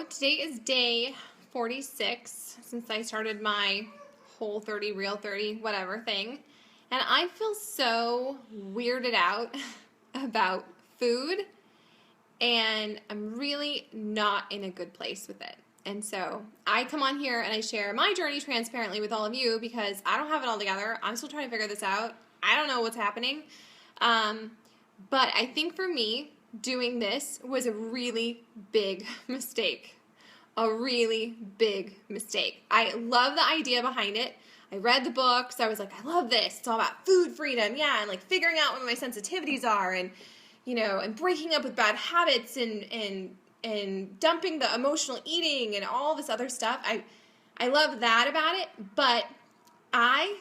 today is day 46 since I started my Whole30, Real30, whatever thing. And I feel so weirded out about food, and I'm really not in a good place with it. And so I come on here and I share my journey transparently with all of you because I don't have it all together. I'm still trying to figure this out. I don't know what's happening. But I think for me, doing this was a really big mistake. A really big mistake. I love the idea behind it. I read the books. I was like, I love this. It's all about food freedom. Yeah, and like figuring out what my sensitivities are, and you know, and breaking up with bad habits, and dumping the emotional eating and all this other stuff. I love that about it, but I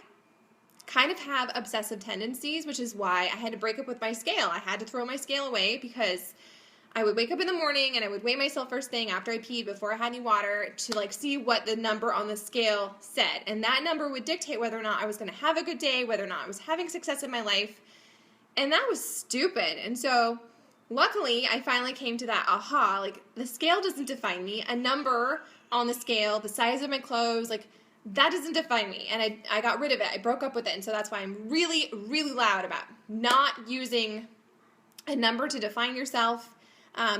kind of have obsessive tendencies, which is why I had to break up with my scale. I had to throw my scale away because I would wake up in the morning and I would weigh myself first thing after I peed before I had any water to like see what the number on the scale said. And that number would dictate whether or not I was going to have a good day, whether or not I was having success in my life. And that was stupid. And so luckily I finally came to that aha, like the scale doesn't define me. A number on the scale, the size of my clothes, like that doesn't define me. And I got rid of it. I broke up with it. And so that's why I'm really, really loud about not using a number to define yourself.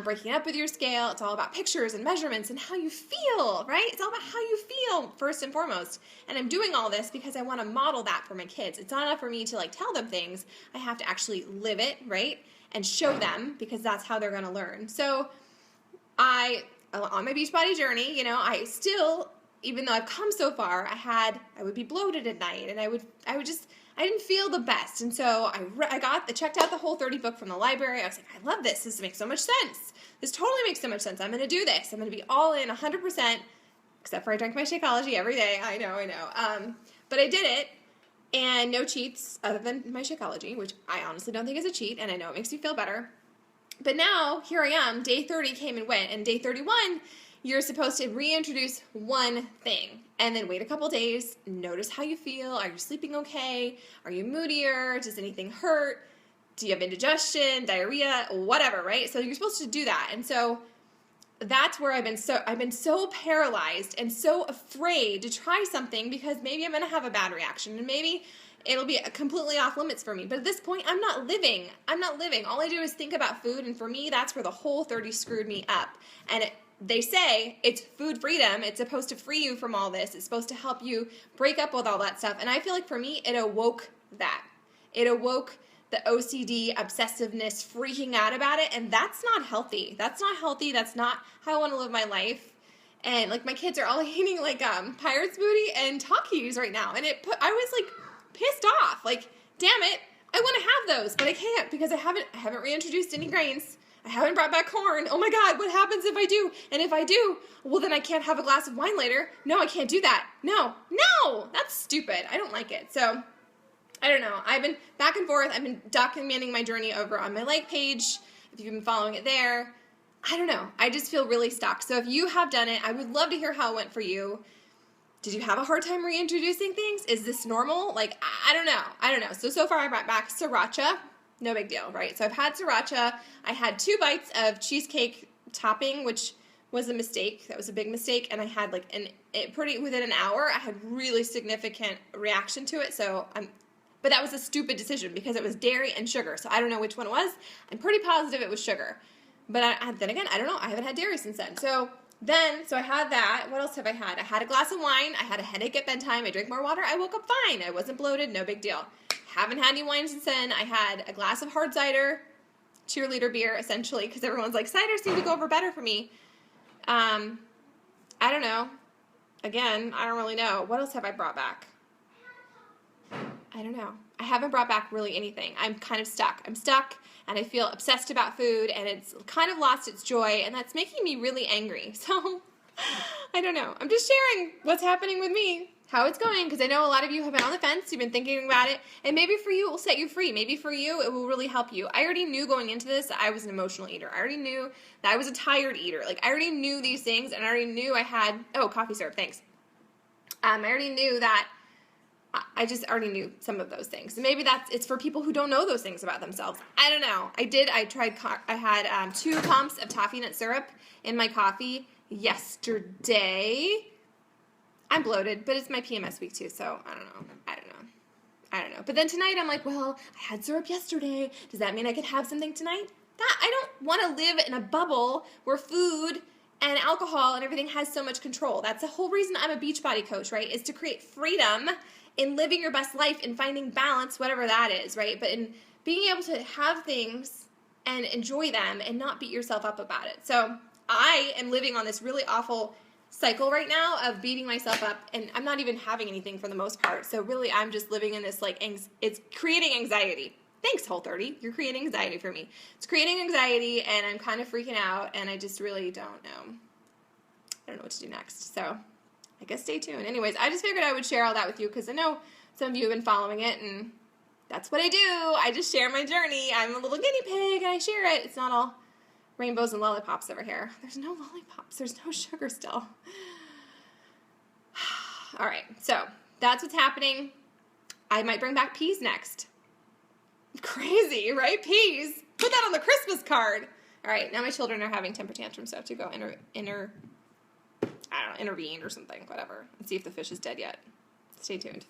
Breaking up with your scale. It's all about pictures and measurements and how you feel, right? It's all about how you feel first and foremost. And I'm doing all this because I want to model that for my kids. It's not enough for me to like tell them things. I have to actually live it, right? And show them, because that's how they're going to learn. So on my Beachbody journey, you know, I still, even though I've come so far, I would be bloated at night, and I didn't feel the best. And so I checked out the Whole30 book from the library. I was like, I love this. This makes so much sense. This totally makes so much sense. I'm going to do this. I'm going to be all in 100%, except for I drank my Shakeology every day. I know. But I did it, and no cheats other than my Shakeology, which I honestly don't think is a cheat, and I know it makes me feel better. But now, here I am. Day 30 came and went, and day 31, you're supposed to reintroduce one thing and then wait a couple days, notice how you feel. Are you sleeping okay? Are you moodier? Does anything hurt? Do you have indigestion, diarrhea, whatever, right? So you're supposed to do that. And so that's where I've been so paralyzed and so afraid to try something because maybe I'm going to have a bad reaction and maybe it'll be completely off limits for me. But at this point, I'm not living. All I do is think about food, and for me, that's where the Whole30 screwed me up. And they say it's food freedom. It's supposed to free you from all this. It's supposed to help you break up with all that stuff. And I feel like for me, it awoke that. It awoke the OCD, obsessiveness, freaking out about it. And that's not healthy. That's not healthy. That's not how I want to live my life. And like my kids are all eating like Pirate's Booty and Takis right now. And I was like pissed off. Like, damn it. I want to have those, but I can't because I haven't reintroduced any grains. I haven't brought back corn. Oh my God, what happens if I do? And if I do, well then I can't have a glass of wine later. No, I can't do that. No, that's stupid. I don't like it. So, I don't know. I've been back and forth. I've been documenting my journey over on my like page, if you've been following it there. I don't know. I just feel really stuck. So if you have done it, I would love to hear how it went for you. Did you have a hard time reintroducing things? Is this normal? Like, I don't know. So far I brought back sriracha. No big deal, right? So I've had sriracha. I had 2 bites of cheesecake topping, which was a mistake. That was a big mistake. And I had like within an hour, I had really significant reaction to it. But that was a stupid decision because it was dairy and sugar. So I don't know which one it was. I'm pretty positive it was sugar. But then again, I don't know. I haven't had dairy since then. So I had that. What else have I had? I had a glass of wine. I had a headache at bedtime. I drank more water. I woke up fine. I wasn't bloated. No big deal. Haven't had any wine since then. I had a glass of hard cider, cheerleader beer, essentially, because everyone's like, cider seemed to go over better for me. I don't know. Again, I don't really know. What else have I brought back? I don't know. I haven't brought back really anything. I'm kind of stuck. I'm stuck, and I feel obsessed about food, and it's kind of lost its joy, and that's making me really angry. So, I don't know. I'm just sharing what's happening with me, how it's going, because I know a lot of you have been on the fence, you've been thinking about it, and maybe for you it will set you free. Maybe for you it will really help you. I already knew going into this that I was an emotional eater. I already knew that I was a tired eater. Like, I already knew these things, and I already knew I had, coffee syrup, thanks. I already knew that, I just already knew some of those things. And maybe it's for people who don't know those things about themselves. I don't know. I had 2 pumps of toffee nut syrup in my coffee yesterday. I'm bloated, but it's my PMS week too, so I don't know. But then tonight I'm like, well, I had syrup yesterday. Does that mean I could have something tonight? I don't want to live in a bubble where food and alcohol and everything has so much control. That's the whole reason I'm a Beachbody coach, right? Is to create freedom in living your best life and finding balance, whatever that is, right? But in being able to have things and enjoy them and not beat yourself up about it. So I am living on this really awful cycle right now of beating myself up, and I'm not even having anything for the most part. So really I'm just living in this, like, it's creating anxiety. Thanks, Whole30. You're creating anxiety for me. It's creating anxiety, and I'm kind of freaking out, and I just really don't know. I don't know what to do next. So I guess stay tuned. Anyways, I just figured I would share all that with you because I know some of you have been following it, and that's what I do. I just share my journey. I'm a little guinea pig, and I share it. It's not all rainbows and lollipops over here. There's no lollipops. There's no sugar still. All right, so that's what's happening. I might bring back peas next. Crazy, right? Peas. Put that on the Christmas card. All right, now my children are having temper tantrums, so I have to go intervene or something, whatever, and see if the fish is dead yet. Stay tuned.